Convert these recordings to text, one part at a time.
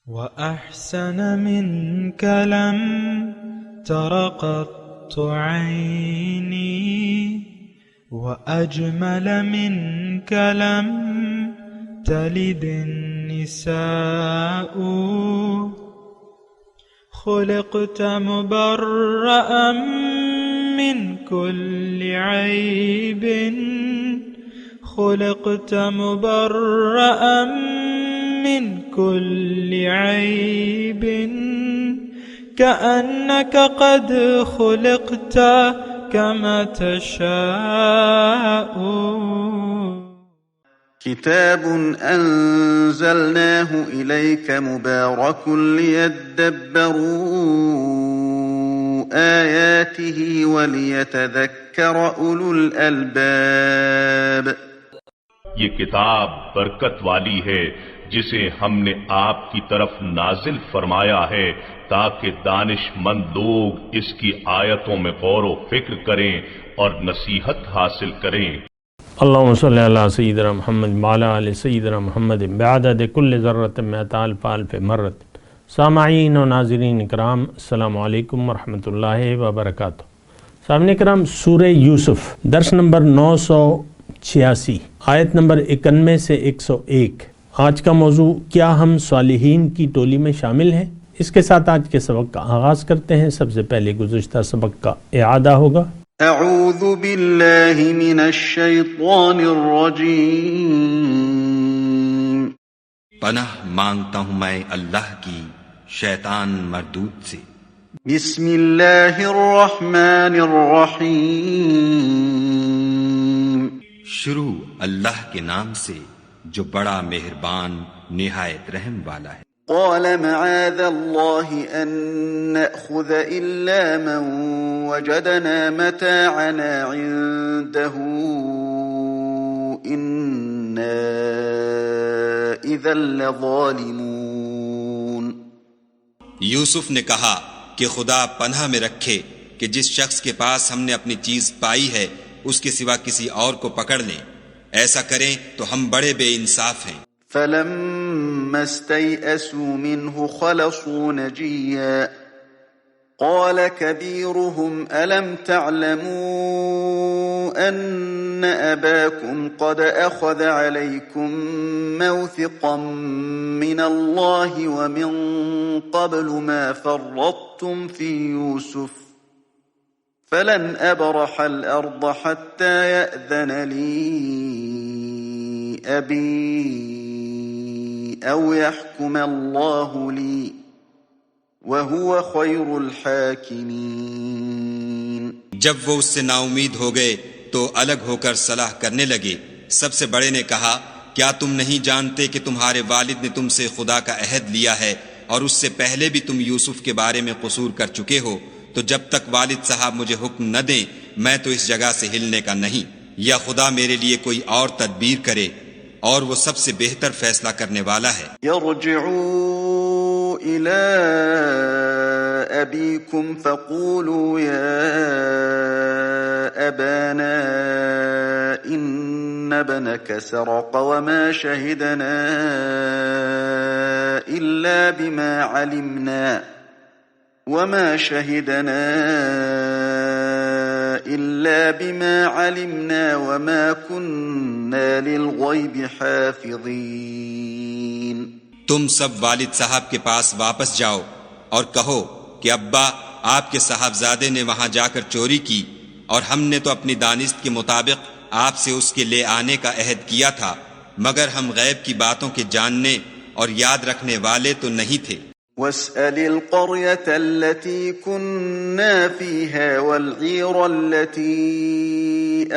وأحسن منك لم تر قط عيني، وأجمل منك لم تلد النساء. خلقت مبرأ من كل عيب، خلقت مبرأ من كل عيب، كأنك قد خلقت كما تشاء. كتاب أنزلناه إليك مبارك ليدبروا آياته وليتذكر أولو الألباب. یہ کتاب برکت والی ہے جسے ہم نے آپ کی طرف نازل فرمایا ہے تاکہ دانش مند لوگ اس کی آیتوں میں غور و فکر کریں اور نصیحت حاصل کریں۔ اللہم صلی علی سیدنا محمد وعلی آل سیدنا محمد بعدد کل ذرۃ مئۃ الف الف مرۃ۔ سامعین و ناظرین اکرام، السلام علیکم ورحمۃ اللہ وبرکاتہ۔ سامعین اکرام، سورہ یوسف درس نمبر 986 آیت نمبر 91 سے 101۔ آج کا موضوع، کیا ہم صالحین کی ٹولی میں شامل ہیں؟ اس کے ساتھ آج کے سبق کا آغاز کرتے ہیں۔ سب سے پہلے گزشتہ سبق کا اعادہ ہوگا۔ اعوذ باللہ من الشیطان الرجیم۔ پناہ مانگتا ہوں میں اللہ کی شیطان مردود سے۔ بسم اللہ الرحمن الرحیم۔ شروع اللہ کے نام سے جو بڑا مہربان نہایت رحم والا ہے۔ قال معاذ اللہ ان نأخذ الا من وجدنا متاعنا عنده انا اذا لظالمون۔ یوسف نے کہا کہ خدا پناہ میں رکھے کہ جس شخص کے پاس ہم نے اپنی چیز پائی ہے اس کے سوا کسی اور کو پکڑ لیں، ایسا کریں تو ہم بڑے بے انصاف ہیں۔ فلما استيئسوا منه خلصوا نجيا قال كبيرهم ألم تعلموا أن أباكم قد أخذ عليكم موثقا من الله ومن قبل ما فرطتم في يوسف فلن أبرح الأرض حتى يأذن لي أبي أو يحكم الله لي وهو خير الحاكمين۔ جب وہ اس سے نا امید ہو گئے تو الگ ہو کر صلاح کرنے لگے۔ سب سے بڑے نے کہا، کیا تم نہیں جانتے کہ تمہارے والد نے تم سے خدا کا عہد لیا ہے اور اس سے پہلے بھی تم یوسف کے بارے میں قصور کر چکے ہو؟ تو جب تک والد صاحب مجھے حکم نہ دیں میں تو اس جگہ سے ہلنے کا نہیں، یا خدا میرے لیے کوئی اور تدبیر کرے، اور وہ سب سے بہتر فیصلہ کرنے والا ہے۔ يرجعوا إلى أبيكم فقولوا يا أبانا إن ابنك سرق وما شهدنا إلا بما علمنا وما كنا للغيب حافظين۔ تم سب والد صاحب کے پاس واپس جاؤ اور کہو کہ ابا، آپ کے صاحبزادے نے وہاں جا کر چوری کی، اور ہم نے تو اپنی دانست کے مطابق آپ سے اس کے لے آنے کا عہد کیا تھا، مگر ہم غیب کی باتوں کے جاننے اور یاد رکھنے والے تو نہیں تھے۔ واسأل القرية التي كنا فيها والعير التي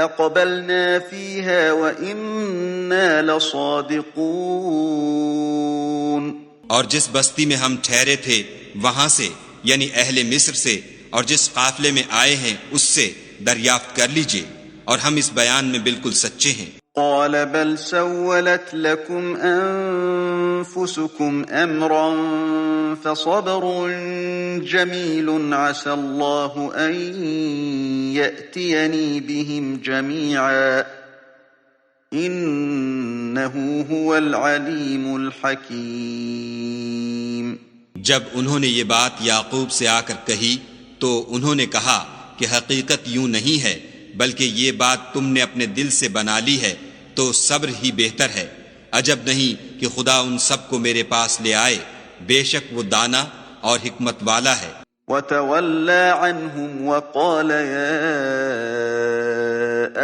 أقبلنا فيها وإنا لصادقون۔ اور جس بستی میں ہم ٹھہرے تھے وہاں سے، یعنی اہل مصر سے، اور جس قافلے میں آئے ہیں اس سے دریافت کر لیجئے، اور ہم اس بیان میں بالکل سچے ہیں۔ قال بل سولت لكم أنفسكم أمرا فصبر جميل عسى الله أن يأتيني بهم جميعا إنه هو العليم الحكيم۔ جب انہوں نے یہ بات یعقوب سے آ کر کہی تو انہوں نے کہا کہ حقیقت یوں نہیں ہے، بلکہ یہ بات تم نے اپنے دل سے بنا لی ہے، تو صبر ہی بہتر ہے۔ عجب نہیں کہ خدا ان سب کو میرے پاس لے آئے، بے شک وہ دانا اور حکمت والا ہے۔ وتولى عنهم وقال يا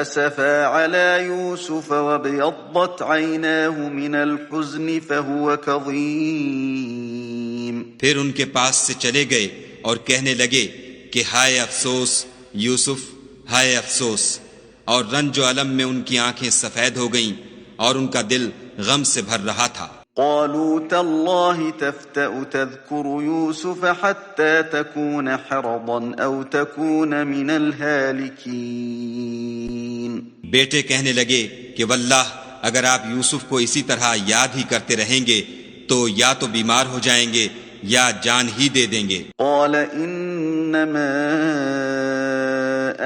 أسفا على يوسف وابيضت عيناه من الحزن فهو كظيم۔ پھر ان کے پاس سے چلے گئے اور کہنے لگے کہ ہائے افسوس یوسف، ہائے افسوس، اور رنج و الم میں ان کی آنکھیں سفید ہو گئیں اور ان کا دل غم سے بھر رہا تھا۔ قالوا تالله تفتأ تذكر يوسف حتى تكون حرضا أو تكون من الهالكين۔ بیٹے کہنے لگے کہ واللہ اگر آپ یوسف کو اسی طرح یاد ہی کرتے رہیں گے تو یا تو بیمار ہو جائیں گے یا جان ہی دے دیں گے۔ قال انما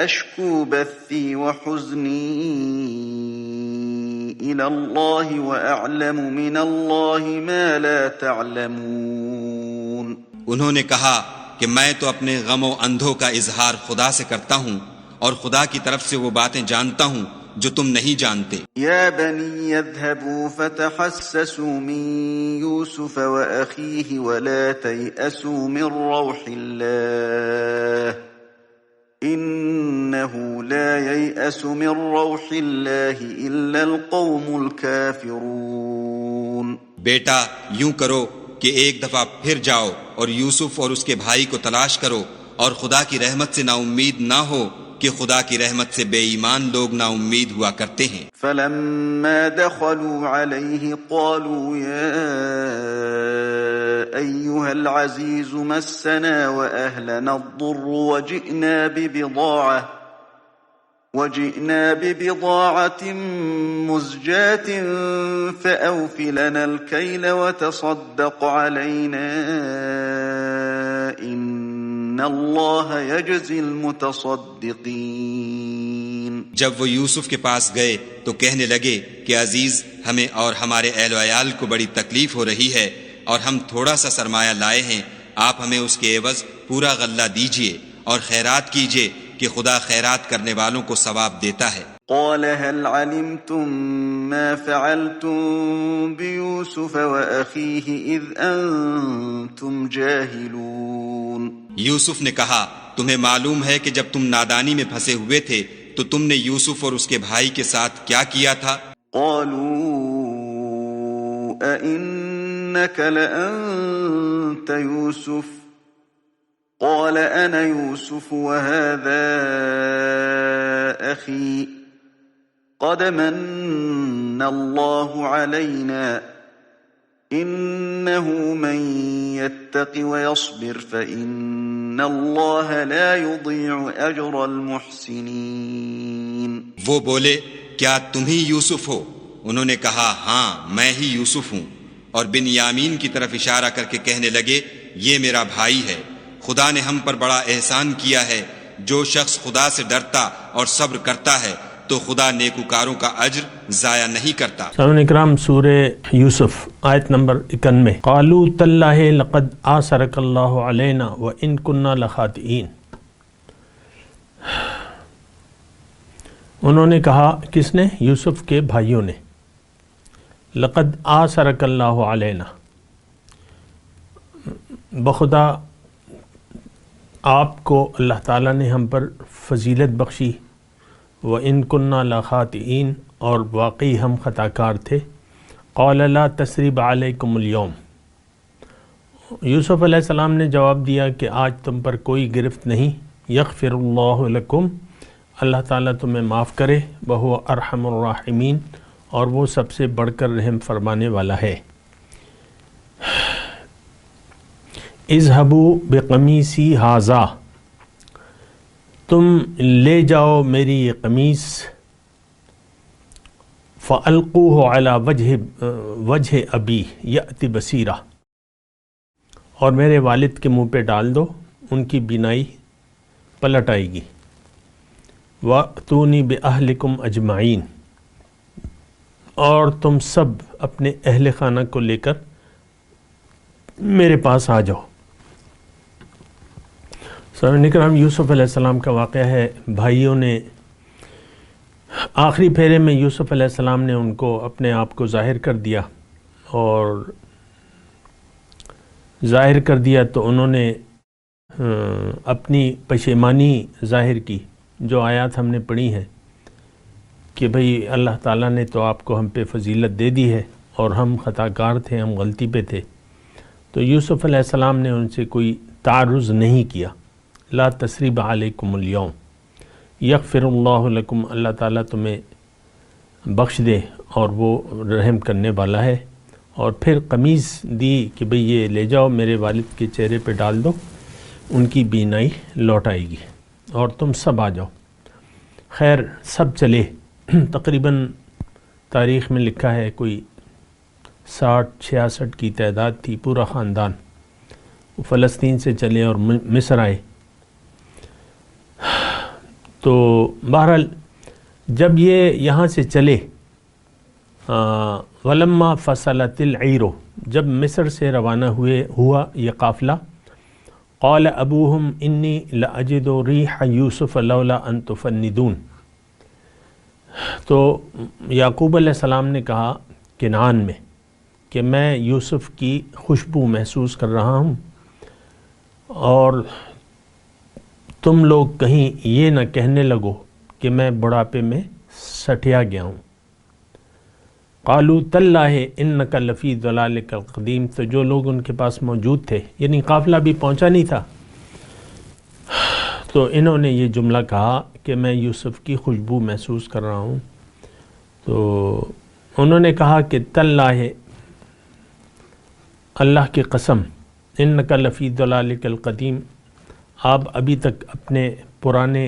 اشکو بثی وحزنی الى اللہ واعلم من اللہ ما لا تعلمون۔ انہوں نے کہا کہ میں تو اپنے غم و اندھوں کا اظہار خدا سے کرتا ہوں اور خدا کی طرف سے وہ باتیں جانتا ہوں جو تم نہیں جانتے۔ یا بنی اذهبوا فتحسسوا من یوسف واخیہ ولا تیأسوا من روح اللہ انه لا ييأس من روح اللہ الا القوم الكافرون۔ بیٹا یوں کرو کہ ایک دفعہ پھر جاؤ اور یوسف اور اس کے بھائی کو تلاش کرو، اور خدا کی رحمت سے نا امید نہ ہو کہ خدا کی رحمت سے بے ایمان لوگ نا امید ہوا کرتے ہیں۔ فلما دخلوا عليه قالوا يا أيها العزيز مسنا وأهلنا الضر وجئنا ببضاعة مزجاة فأوف لنا الكيل وتصدق علينا إن الله يجزي المتصدقين۔ جب وہ یوسف کے پاس گئے تو کہنے لگے کہ عزیز، ہمیں اور ہمارے اہل و عیال کو بڑی تکلیف ہو رہی ہے اور ہم تھوڑا سا سرمایہ لائے ہیں، آپ ہمیں اس کے عوض پورا غلہ دیجئے اور خیرات کیجئے کہ خدا خیرات کرنے والوں کو ثواب دیتا ہے۔ قال هل علمتم ما فعلتم بيوسف وأخيه إذ أنتم جاهلون۔ یوسف نے کہا تمہیں معلوم ہے کہ جب تم نادانی میں پھنسے ہوئے تھے تو تم نے یوسف اور اس کے بھائی کے ساتھ کیا کیا تھا؟ قالوا أئنك لأنت يوسف قال أنا يوسف وهذا أخي قد من الله علينا إنه من يتق ويصبر فإن الله لا يضيع أجر المحسنين۔ وہ بولے کیا تم ہی یوسف ہو؟ انہوں نے کہا ہاں میں ہی یوسف ہوں، اور بنیامین کی طرف اشارہ کر کے کہنے لگے یہ میرا بھائی ہے، خدا نے ہم پر بڑا احسان کیا ہے، جو شخص خدا سے ڈرتا اور صبر کرتا ہے تو خدا نیکوکاروں کا اجر ضائع نہیں کرتا۔ سامعین اکرام، سورہ یوسف آیت نمبر 91۔ قالوا تاللہ لقد آثرک اللہ علینا وان کنا لخاطئین۔ انہوں نے کہا، کس نے؟ یوسف کے بھائیوں نے۔ لقد آثرک اللہ علینا، بخدا آپ کو اللہ تعالیٰ نے ہم پر فضیلت بخشی، وَإِن كُنَّا لَخَاطِئِينَ، اور واقعی ہم خطا کار تھے۔ قَالَ لَا تَثْرِيبَ عَلَيْكُمُ الْيَوْمَ، یوسف علیہ السلام نے جواب دیا کہ آج تم پر کوئی گرفت نہیں۔ یغفر اللہ لکم، اللہ تعالیٰ تمہیں معاف کرے، وَهُوَ أَرْحَمُ الرَّاحِمِينَ، اور وہ سب سے بڑھ کر رحم فرمانے والا ہے۔ اذهبوا بقمیصی ھذا، تم لے جاؤ میری یہ قمیص، فَأَلْقُوهُ عَلَى وَجْهِ أَبِي يَأْتِ بَصِيرًا، اور میرے والد کے منہ پہ ڈال دو، ان کی بینائی پلٹ آئے گی۔ وَأْتُونِي بِأَهْلِكُمْ أَجْمَعِينَ، اور تم سب اپنے اہل خانہ کو لے کر میرے پاس آ جاؤ۔ سامعین اکرام، یوسف علیہ السلام کا واقعہ ہے۔ بھائیوں نے آخری پھیرے میں یوسف علیہ السلام نے ان کو اپنے آپ کو ظاہر کر دیا، اور ظاہر کر دیا تو انہوں نے اپنی پشیمانی ظاہر کی، جو آیات ہم نے پڑھی ہیں کہ بھئی اللہ تعالیٰ نے تو آپ کو ہم پہ فضیلت دے دی ہے اور ہم خطا کار تھے، ہم غلطی پہ تھے۔ تو یوسف علیہ السلام نے ان سے کوئی تعرض نہیں کیا۔ لا تثریب علیکم اليوم یغفر اللہ لکم، اللہ تعالیٰ تمہیں بخش دے اور وہ رحم کرنے والا ہے۔ اور پھر قمیض دی کہ بھئی یہ لے جاؤ میرے والد کے چہرے پہ ڈال دو، ان کی بینائی لوٹ آئے گی اور تم سب آ جاؤ۔ خیر سب چلے، تقریباً تاریخ میں لکھا ہے کوئی 60-66 کی تعداد تھی، پورا خاندان فلسطین سے چلے اور مصر آئے۔ تو بہرحال جب یہ یہاں سے چلے، ولما فصلت العیر، جب مصر سے روانہ ہوا یہ قافلہ، قال ابوہم انی لاجد ریح یوسف لولا ان تفندون، تو یعقوب علیہ السلام نے کہا کنعان میں کہ میں یوسف کی خوشبو محسوس کر رہا ہوں، اور تم لوگ کہیں یہ نہ کہنے لگو کہ میں بڑھاپے میں سٹیا گیا ہوں۔ قالوا تاللہ انک لفی ضلالک القدیم، تو جو لوگ ان کے پاس موجود تھے، یعنی قافلہ بھی پہنچا نہیں تھا، تو انہوں نے یہ جملہ کہا کہ میں یوسف کی خوشبو محسوس کر رہا ہوں۔ تو انہوں نے کہا کہ تاللہ، اللہ کی قسم، انک لفی ضلالک القدیم، آپ ابھی تک اپنے پرانے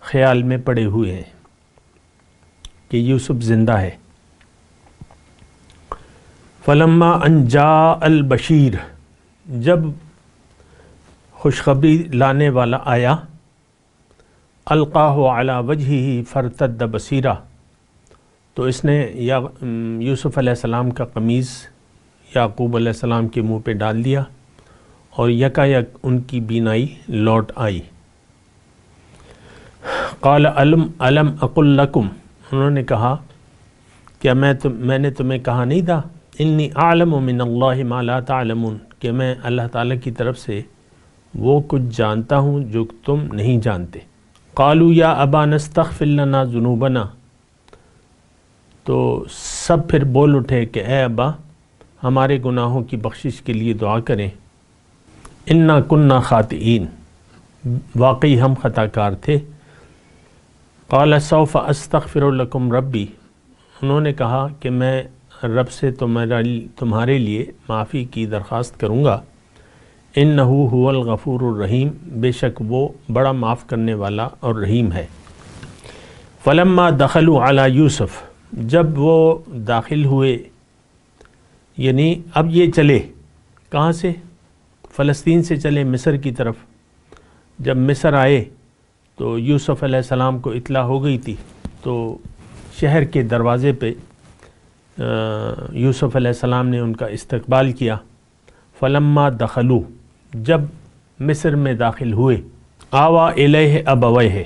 خیال میں پڑے ہوئے ہیں کہ یوسف زندہ ہے۔ فلما ان جاء البشیر، جب خوشخبری لانے والا آیا، القاہ علی وجہہ فرتد بصیرا، تو اس نے یوسف علیہ السلام کا قمیض یعقوب علیہ السلام کے منہ پہ ڈال دیا اور یکایک ان کی بینائی لوٹ آئی۔ قال علم اقل لکم، انہوں نے کہا کیا میں نے تمہیں کہا نہیں تھا، انی اعلم من اللہ ما لا تعلمون، کہ میں اللہ تعالیٰ کی طرف سے وہ کچھ جانتا ہوں جو تم نہیں جانتے۔ قالوا یا ابا نستغفر لنا ذنوبنا، تو سب پھر بول اٹھے کہ اے ابا ہمارے گناہوں کی بخشش کے لیے دعا کریں، انا کننا خاطئین، واقعی ہم خطا کار تھے۔ قال سوف استغفر لکم ربی، انہوں نے کہا کہ میں رب سے تمہارے لیے معافی کی درخواست کروں گا، انہ هو الغفور الرحیم، بے شک وہ بڑا معاف کرنے والا اور رحیم ہے۔ فلما دخلوا علی یوسف، جب وہ داخل ہوئے، یعنی اب یہ چلے کہاں سے؟ فلسطین سے چلے مصر کی طرف۔ جب مصر آئے تو یوسف علیہ السلام کو اطلاع ہو گئی تھی، تو شہر کے دروازے پہ یوسف علیہ السلام نے ان کا استقبال کیا۔ فلما دخلوا، جب مصر میں داخل ہوئے، آوا الیہ ابویہ،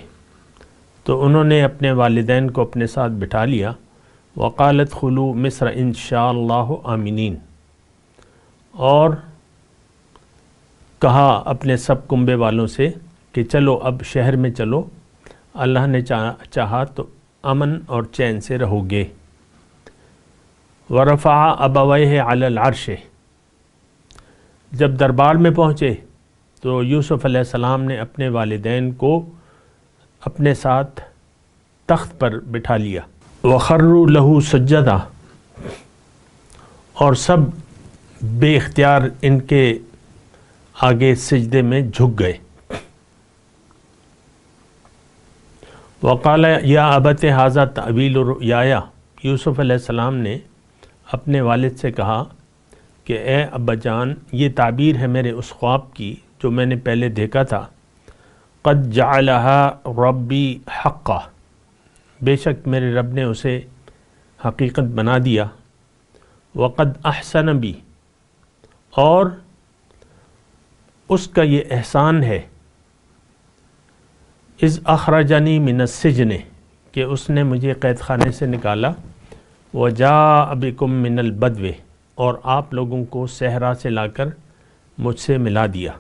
تو انہوں نے اپنے والدین کو اپنے ساتھ بٹھا لیا۔ وقالت خلو مصر انشاء اللہ آمنین، اور کہا اپنے سب کنبے والوں سے کہ چلو اب شہر میں چلو، اللہ نے چاہا تو امن اور چین سے رہو گے۔ ورفع ابویہ علی العرش، جب دربار میں پہنچے تو یوسف علیہ السلام نے اپنے والدین کو اپنے ساتھ تخت پر بٹھا لیا۔ وخروا لہ سجدا، اور سب بے اختیار ان کے آگے سجدے میں جھک گئے۔ وقال یا ابت ھذا تأویل رؤیایا، یوسف علیہ السلام نے اپنے والد سے کہا کہ اے ابا جان، یہ تعبیر ہے میرے اس خواب کی جو میں نے پہلے دیکھا تھا۔ قد جعلہا ربی حقا، بے شک میرے رب نے اسے حقیقت بنا دیا۔ وقد احسن بی، اور اس کا یہ احسان ہے، اذ اخرجنی من السجن، کہ اس نے مجھے قید خانے سے نکالا، وجاء بکم من البدو، اور آپ لوگوں کو صحرا سے لا کر مجھ سے ملا دیا،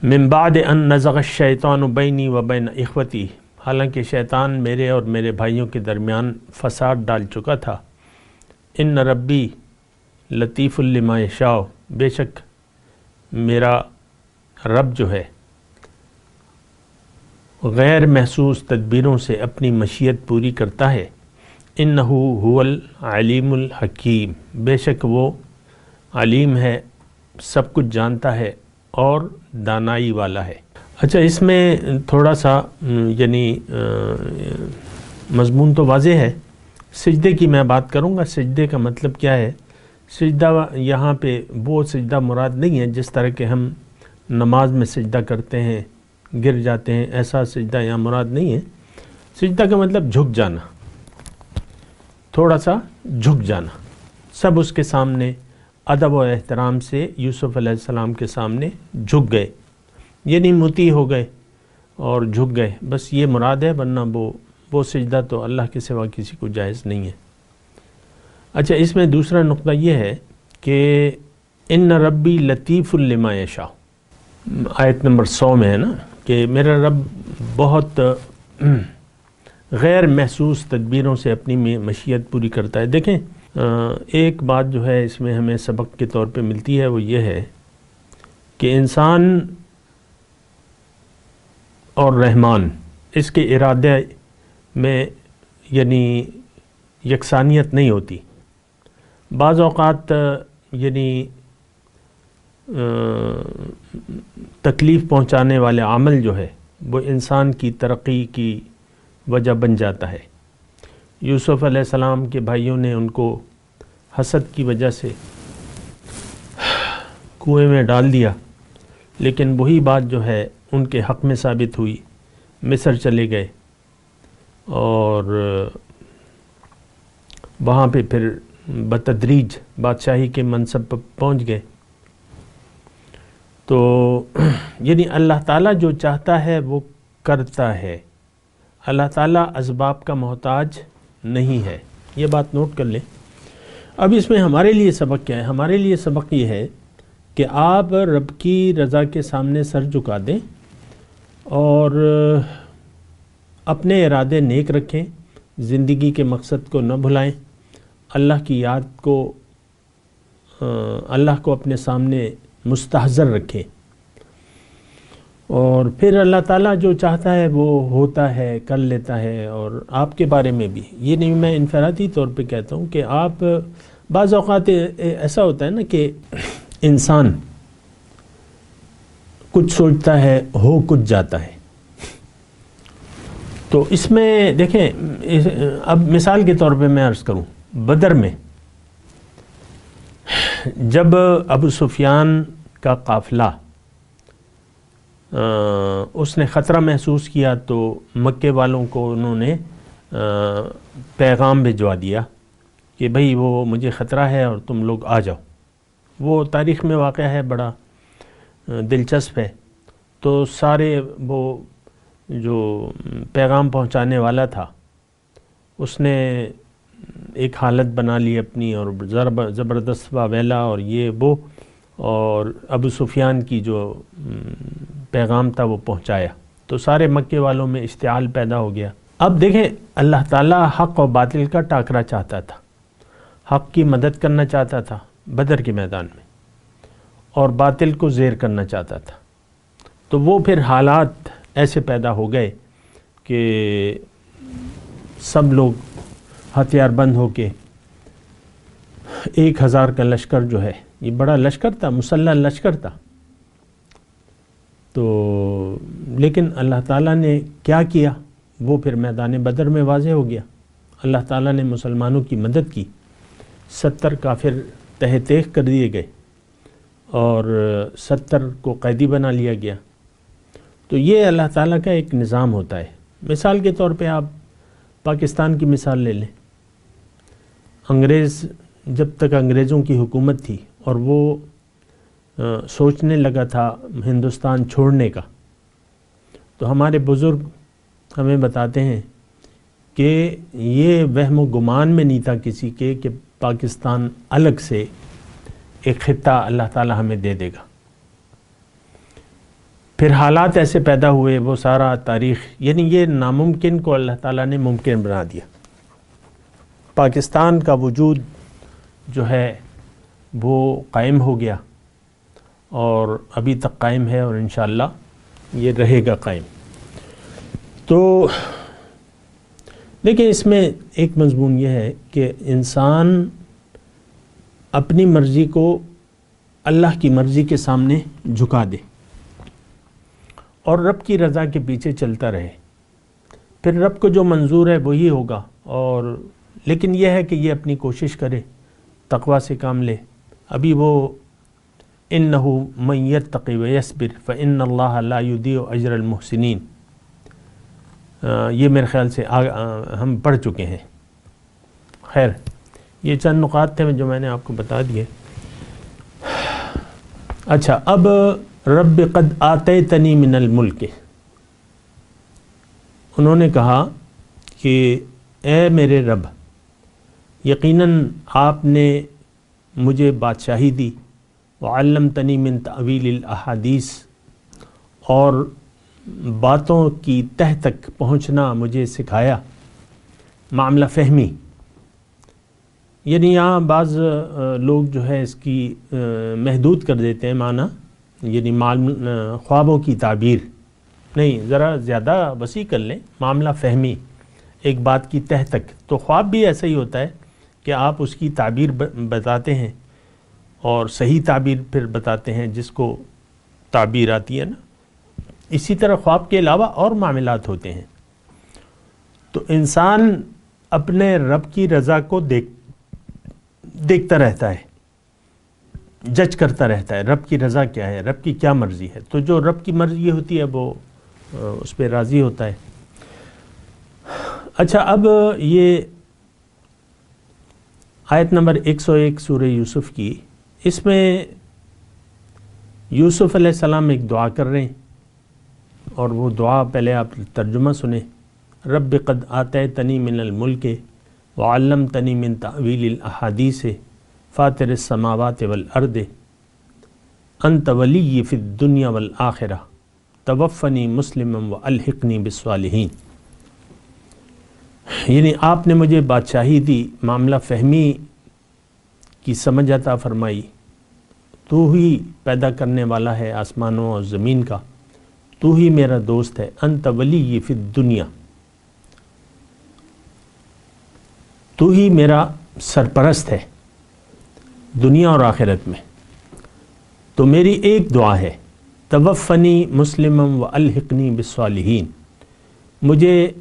من بعد ان نزغ الشیطان بینی و بین اخوتی، حالانکہ شیطان میرے اور میرے بھائیوں کے درمیان فساد ڈال چکا تھا، ان ربی لطیف لما یشاء، بے شک میرا رب جو ہے غیر محسوس تدبیروں سے اپنی مشیت پوری کرتا ہے، انہ هو العلیم الحکیم، بے شک وہ علیم ہے، سب کچھ جانتا ہے اور دانائی والا ہے۔ اچھا، اس میں تھوڑا سا یعنی مضمون تو واضح ہے۔ سجدے کی میں بات کروں گا۔ سجدے کا مطلب کیا ہے؟ سجدہ یہاں پہ وہ سجدہ مراد نہیں ہے جس طرح کہ ہم نماز میں سجدہ کرتے ہیں، گر جاتے ہیں، ایسا سجدہ یہاں مراد نہیں ہے۔ سجدہ کا مطلب جھک جانا، تھوڑا سا جھک جانا، سب اس کے سامنے ادب و احترام سے یوسف علیہ السلام کے سامنے جھک گئے، یعنی مطیع ہو گئے اور جھک گئے، بس یہ مراد ہے، ورنہ وہ سجدہ تو اللہ کے سوا کسی کو جائز نہیں ہے۔ اچھا، اس میں دوسرا نقطہ یہ ہے کہ ان ربی لطیف لما یشاء، آیت نمبر 100 میں ہے نا، کہ میرا رب بہت غیر محسوس تدبیروں سے اپنی مشیت پوری کرتا ہے۔ دیکھیں، ایک بات جو ہے اس میں ہمیں سبق کے طور پہ ملتی ہے، وہ یہ ہے کہ انسان اور رحمان، اس کے ارادے میں یعنی یکسانیت نہیں ہوتی۔ بعض اوقات یعنی تکلیف پہنچانے والے عمل جو ہے وہ انسان کی ترقی کی وجہ بن جاتا ہے۔ یوسف علیہ السلام کے بھائیوں نے ان کو حسد کی وجہ سے کنویں میں ڈال دیا، لیکن وہی بات جو ہے ان کے حق میں ثابت ہوئی، مصر چلے گئے اور وہاں پہ پھر بتدریج بادشاہی کے منصب پر پہنچ گئے۔ تو یعنی اللہ تعالیٰ جو چاہتا ہے وہ کرتا ہے، اللہ تعالیٰ اسباب کا محتاج نہیں ہے، یہ بات نوٹ کر لیں۔ اب اس میں ہمارے لیے سبق کیا ہے؟ ہمارے لیے سبق یہ ہے کہ آپ رب کی رضا کے سامنے سر جھکا دیں اور اپنے ارادے نیک رکھیں، زندگی کے مقصد کو نہ بھلائیں، اللہ کی یاد کو اللہ کو اپنے سامنے مستحضر رکھیں، اور پھر اللہ تعالیٰ جو چاہتا ہے وہ ہوتا ہے، کر لیتا ہے۔ اور آپ کے بارے میں بھی یہ نہیں، میں انفرادی طور پہ کہتا ہوں کہ آپ بعض اوقات ایسا ہوتا ہے نا کہ انسان کچھ سوچتا ہے، ہو کچھ جاتا ہے۔ تو اس میں دیکھیں، اب مثال کے طور پہ میں عرض کروں، بدر میں جب ابو سفیان کا قافلہ اس نے خطرہ محسوس کیا تو مکے والوں کو انہوں نے پیغام بھجوا دیا کہ بھئی وہ مجھے خطرہ ہے اور تم لوگ آ جاؤ۔ وہ تاریخ میں واقعہ ہے، بڑا دلچسپ ہے۔ تو سارے وہ جو پیغام پہنچانے والا تھا اس نے ایک حالت بنا لی اپنی، اور زبردست واویلا اور یہ وہ، اور ابو سفیان کی جو پیغام تھا وہ پہنچایا، تو سارے مکے والوں میں اشتعال پیدا ہو گیا۔ اب دیکھیں، اللہ تعالیٰ حق و باطل کا ٹاکرا چاہتا تھا، حق کی مدد کرنا چاہتا تھا بدر کے میدان میں، اور باطل کو زیر کرنا چاہتا تھا۔ تو وہ پھر حالات ایسے پیدا ہو گئے کہ سب لوگ ہتھیار بند ہو کے 1000 کا لشکر جو ہے، یہ بڑا لشکر تھا، مسلح لشکر تھا۔ تو لیکن اللہ تعالیٰ نے کیا کیا وہ پھر میدان بدر میں واضح ہو گیا۔ اللہ تعالیٰ نے مسلمانوں کی مدد کی، 70 کافر تہ تیغ کر دیے گئے اور 70 کو قیدی بنا لیا گیا۔ تو یہ اللہ تعالیٰ کا ایک نظام ہوتا ہے۔ مثال کے طور پہ آپ پاکستان کی مثال لے لیں۔ انگریز، جب تک انگریزوں کی حکومت تھی اور وہ سوچنے لگا تھا ہندوستان چھوڑنے کا، تو ہمارے بزرگ ہمیں بتاتے ہیں کہ یہ وہم و گمان میں نہیں تھا کسی کے کہ پاکستان الگ سے ایک خطہ اللہ تعالی ہمیں دے دے گا۔ پھر حالات ایسے پیدا ہوئے، وہ سارا تاریخ، یعنی یہ ناممکن کو اللہ تعالیٰ نے ممکن بنا دیا۔ پاکستان کا وجود جو ہے وہ قائم ہو گیا، اور ابھی تک قائم ہے، اور انشاءاللہ یہ رہے گا قائم۔ تو لیکن اس میں ایک مضمون یہ ہے کہ انسان اپنی مرضی کو اللہ کی مرضی کے سامنے جھکا دے اور رب کی رضا کے پیچھے چلتا رہے، پھر رب کو جو منظور ہے وہی ہوگا۔ اور لیکن یہ ہے کہ یہ اپنی کوشش کرے، تقوی سے کام لے۔ ابھی وہ اِنَّهُ مَن يَتَّقِ وَيَصْبِرْ فَإِنَّ اللَّهَ لَا يُضِيعُ أَجْرَ الْمُحْسِنِينَ، یہ میرے خیال سے ہم پڑھ چکے ہیں۔ خیر، یہ چند نقاط تھے جو میں نے آپ کو بتا دیے۔ اچھا، اب رب قد آتیتنی من الملک، انہوں نے کہا کہ اے میرے رب، یقیناً آپ نے مجھے بادشاہی دی، وعلمتنی من تعویل الاحادیث، اور باتوں کی تہ تک پہنچنا مجھے سکھایا، معاملہ فہمی۔ یعنی یہاں بعض لوگ جو ہے اس کی محدود کر دیتے ہیں معنی، یعنی خوابوں کی تعبیر نہیں، ذرا زیادہ وسیع کر لیں، معاملہ فہمی، ایک بات کی تہ تک۔ تو خواب بھی ایسا ہی ہوتا ہے کہ آپ اس کی تعبیر بتاتے ہیں، اور صحیح تعبیر پھر بتاتے ہیں جس کو تعبیر آتی ہے نا۔ اسی طرح خواب کے علاوہ اور معاملات ہوتے ہیں۔ تو انسان اپنے رب کی رضا کو دیکھتا رہتا ہے، جج کرتا رہتا ہے، رب کی رضا کیا ہے، رب کی کیا مرضی ہے۔ تو جو رب کی مرضی ہوتی ہے وہ اس پہ راضی ہوتا ہے۔ اچھا، اب یہ آیت نمبر 101 سورہ یوسف کی، اس میں یوسف علیہ السلام ایک دعا کر رہے ہیں، اور وہ دعا پہلے آپ ترجمہ سنیں۔ رب قد آتیتنی من الملک وعلمتنی من تعویل الاحادیث فاطر السماوات والارض انت ولی فی الدنیا والآخرہ توفنی مسلما والحقنی بالصالحین۔ یعنی آپ نے مجھے بادشاہی دی، معاملہ فہمی کی سمجھ عطا فرمائی، تو ہی پیدا کرنے والا ہے آسمانوں اور زمین کا، تو ہی میرا دوست ہے، انت ولی فی الدنیا، تو ہی میرا سرپرست ہے دنیا اور آخرت میں۔ تو میری ایک دعا ہے، توفنی مسلما والحقنی بالصالحین، مجھے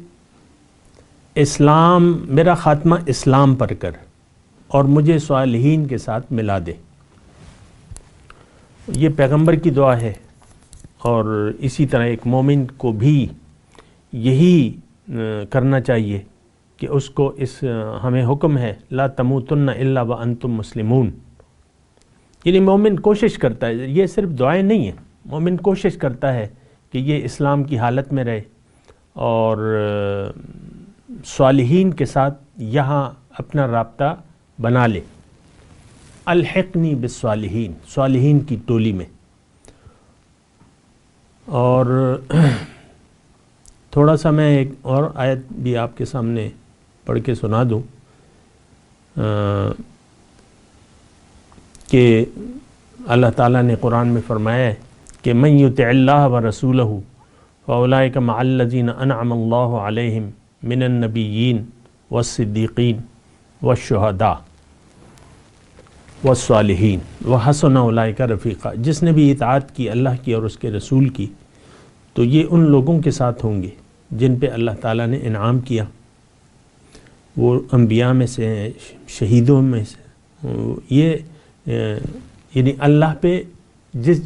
اسلام، میرا خاتمہ اسلام پر کر، اور مجھے صالحین کے ساتھ ملا دے۔ یہ پیغمبر کی دعا ہے، اور اسی طرح ایک مومن کو بھی یہی کرنا چاہیے کہ اس کو ہمیں حکم ہے لا تموتن الا وانتم مسلمون۔ یعنی مومن کوشش کرتا ہے، یہ صرف دعائیں نہیں ہیں، مومن کوشش کرتا ہے کہ یہ اسلام کی حالت میں رہے، اور صالحین کے ساتھ یہاں اپنا رابطہ بنا لے۔ الحقنی بالصالحین، صالحین کی ٹولی میں۔ اور تھوڑا سا میں ایک اور آیت بھی آپ کے سامنے پڑھ کے سنا دوں کہ اللہ تعالیٰ نے قرآن میں فرمایا ہے کہ من یطع اللہ ورسولہ فاولئک مع الذین انعم اللہ علیہم من النبیین والصدیقین والشہداء والصالحین وحسن اولئک رفیقا۔ جس نے بھی اطاعت کی اللہ کی اور اس کے رسول کی، تو یہ ان لوگوں کے ساتھ ہوں گے جن پہ اللہ تعالیٰ نے انعام کیا، وہ انبیاء میں سے ہیں، شہیدوں میں سے۔ یہ یعنی اللہ پہ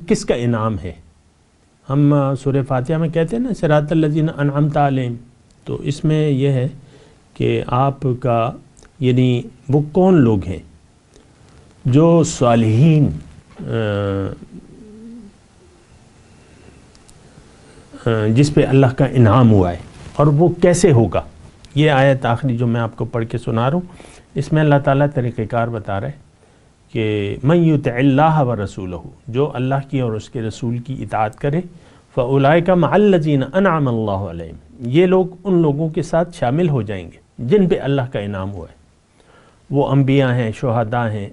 کس کا انعام ہے؟ ہم سورہ فاتحہ میں کہتے ہیں نا صراط الذین انعمت علیہم، تو اس میں یہ ہے کہ آپ کا یعنی وہ کون لوگ ہیں جو صالحین جس پہ اللہ کا انعام ہوا ہے، اور وہ کیسے ہوگا۔ یہ آیت آخری جو میں آپ کو پڑھ کے سنا رہا ہوں، اس میں اللہ تعالیٰ طریقہ کار بتا رہا ہے کہ من یطع اللہ ورسولہ، جو اللہ کی اور اس کے رسول کی اطاعت کرے، فاولئک مع الذین انعم اللہ علیہم، یہ لوگ ان لوگوں کے ساتھ شامل ہو جائیں گے جن پہ اللہ کا انعام ہوا ہے، وہ انبیاء ہیں، شہداء ہیں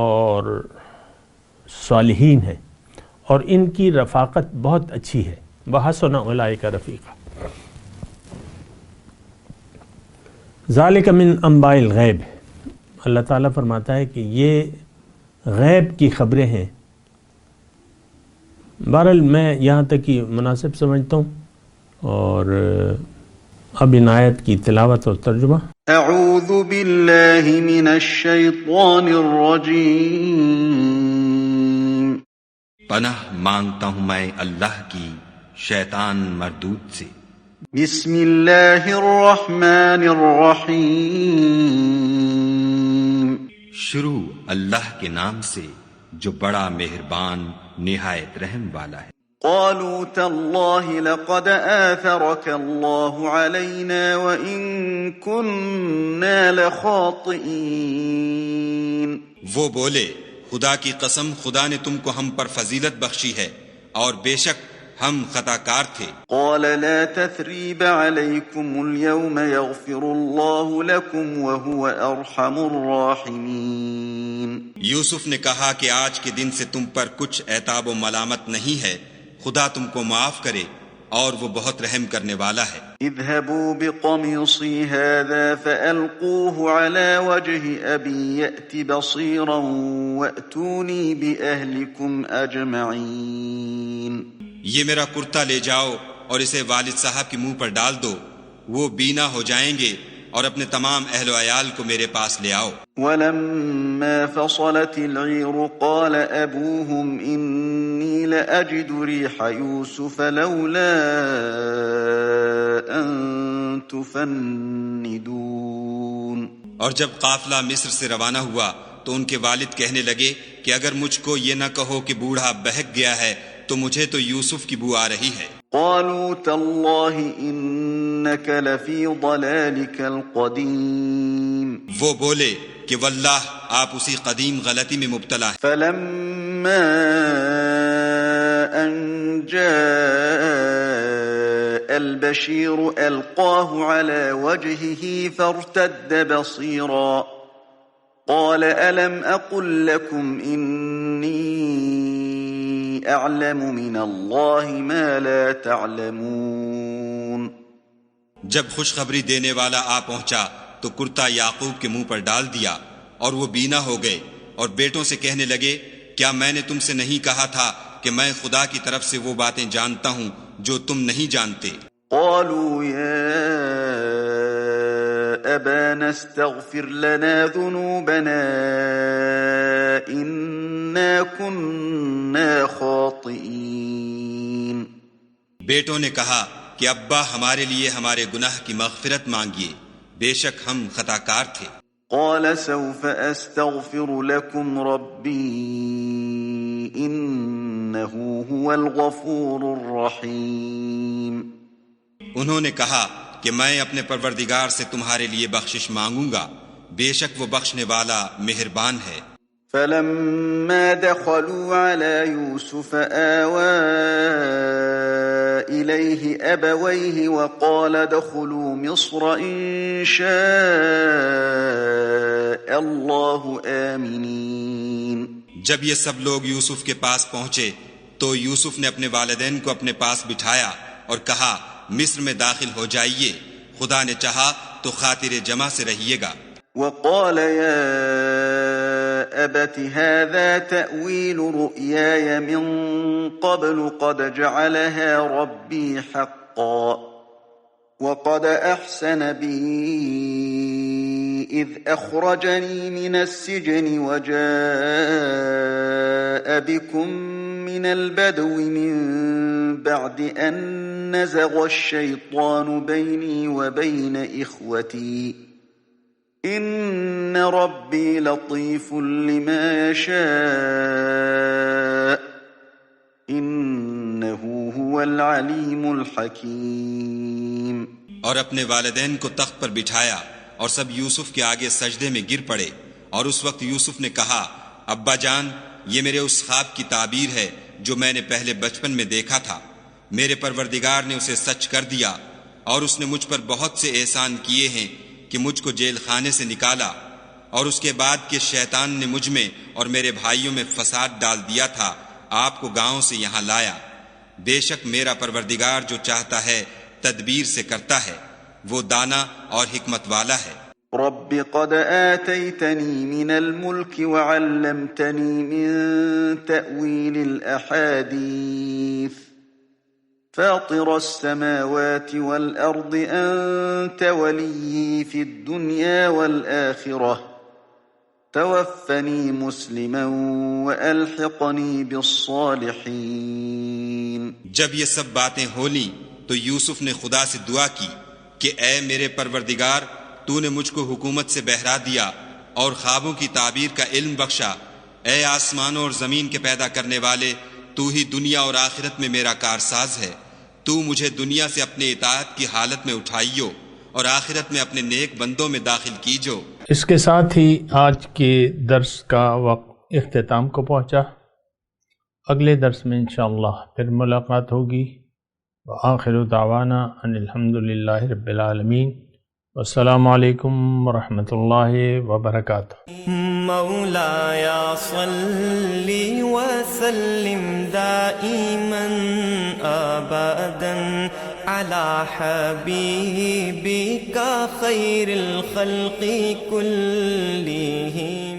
اور صالحین ہیں، اور ان کی رفاقت بہت اچھی ہے، وحسن اولئک رفیقا۔ ذالک من انباء الغیب، اللہ تعالیٰ فرماتا ہے کہ یہ غیب کی خبریں ہیں۔ بہرحال میں یہاں تک ہی مناسب سمجھتا ہوں، اور اب ان آیت کی تلاوت اور ترجمہ۔ اعوذ باللہ من الشیطان الرجیم، پناہ مانگتا ہوں میں اللہ کی شیطان مردود سے۔ بسم اللہ الرحمن الرحیم، شروع اللہ کے نام سے جو بڑا مہربان نہایت رحم والا ہے۔ قالوا تالله لقد آثرك الله علينا وإن كنا لخاطئين، وہ بولے خدا کی قسم خدا نے تم کو ہم پر فضیلت بخشی ہے اور بے شک ہم خطا کار تھے۔ قال لا تثريب عليكم اليوم يغفر الله لكم وهو أرحم الراحمين، یوسف نے کہا کہ آج کے دن سے تم پر کچھ عتاب و ملامت نہیں ہے، خدا تم کو معاف کرے اور وہ بہت رحم کرنے والا ہے۔ اذهبوا بقميصي هذا فألقوه على وجه أبي يأت بصيرا وأتوني بأهلكم أجمعين، یہ میرا کرتا لے جاؤ اور اسے والد صاحب کے منہ پر ڈال دو، وہ بینا ہو جائیں گے، اور اپنے تمام اہل و عیال کو میرے پاس لے آؤ۔ ولما فصلت العير قال أبوهم إني لأجد ريح يوسف لولا أن تفندون، اور جب قافلہ مصر سے روانہ ہوا تو ان کے والد کہنے لگے کہ اگر مجھ کو یہ نہ کہو کہ بوڑھا بہک گیا ہے تو مجھے تو یوسف کی بو آ رہی ہے۔ قالوا تالله إنك لفي ضلالك القديم، وہ بولے کہ واللہ آپ اسی قدیم غلطی میں مبتلا ہیں۔ فلما أن جاء البشير ألقاه على وجهه فارتد بصيرا قال ألم أقل لكم إني أعلم من الله ما لا تعلمون، جب خوشخبری دینے والا آ پہنچا تو کرتا یعقوب کے منہ پر ڈال دیا اور وہ بینا ہو گئے، اور بیٹوں سے کہنے لگے کیا میں نے تم سے نہیں کہا تھا کہ میں خدا کی طرف سے وہ باتیں جانتا ہوں جو تم نہیں جانتے۔ قالوا يا أبانا استغفر لنا ذنوبنا إنا كنا خاطئين، بیٹوں نے کہا کہ ابا ہمارے لیے ہمارے گناہ کی مغفرت مانگیے، بے شک ہم خطا کار تھے۔ قال سوف أستغفر لكم ربي إنه هو الغفور الرحيم، انہوں نے کہا کہ میں اپنے پروردگار سے تمہارے لیے بخشش مانگوں گا، بے شک وہ بخشنے والا مہربان ہے۔ فلما دخلوا على يوسف آوى إليه أبويه وقال ادخلوا مصر إن شاء الله آمنين، جب یہ سب لوگ یوسف کے پاس پہنچے تو یوسف نے اپنے والدین کو اپنے پاس بٹھایا اور کہا مصر میں داخل ہو جائیے، خدا نے چاہا تو خاطر جمع سے رہیے گا۔ وقال يا أبت هذا تأويل رؤياي من قبل قد جعلها ربي حقا وقد أحسن بي إذ أخرجني من السجن وجاء بكم من البدو من بعد أن نزغ الشيطان بيني وبين إخوتي إن ربي لطيف لما يشاء إنه هو العليم الحكيم۔ اور اپنے والدین کو تخت پر بٹھایا اور سب یوسف کے آگے سجدے میں گر پڑے، اور اس وقت یوسف نے کہا، ابا جان، یہ میرے اس خواب کی تعبیر ہے جو میں نے پہلے بچپن میں دیکھا تھا۔ میرے پروردگار نے اسے سچ کر دیا، اور اس نے مجھ پر بہت سے احسان کیے ہیں کہ مجھ کو جیل خانے سے نکالا، اور اس کے بعد کہ شیطان نے مجھ میں اور میرے بھائیوں میں فساد ڈال دیا تھا، آپ کو گاؤں سے یہاں لایا۔ بے شک میرا پروردگار جو چاہتا ہے تدبیر سے کرتا ہے، وہ دانا اور حکمت والا ہے۔ رب قد آتيتني من الملك وعلمتني من تأويل الأحاديث فاطر السماوات والأرض أنت وليي في الدنيا والآخرة توفني مسلما وألحقني بالصالحين۔ جب یہ سب باتیں ہولیں تو یوسف نے خدا سے دعا کی کہ اے میرے پروردگار، تو نے مجھ کو حکومت سے بہرا دیا اور خوابوں کی تعبیر کا علم بخشا۔ اے آسمانوں اور زمین کے پیدا کرنے والے، تو ہی دنیا اور آخرت میں میرا کارساز ہے۔ تو مجھے دنیا سے اپنے اطاعت کی حالت میں اٹھائیو اور آخرت میں اپنے نیک بندوں میں داخل کیجو۔ اس کے ساتھ ہی آج کے درس کا وقت اختتام کو پہنچا۔ اگلے درس میں انشاءاللہ پھر ملاقات ہوگی۔ وآخر دعوانا ان الحمدللہ رب العالمین۔ والسلام علیکم ورحمۃ اللہ وبرکاتہ۔ مولاي صل وسلم دائما ابدا على حبيبك خير الخلق كلهم۔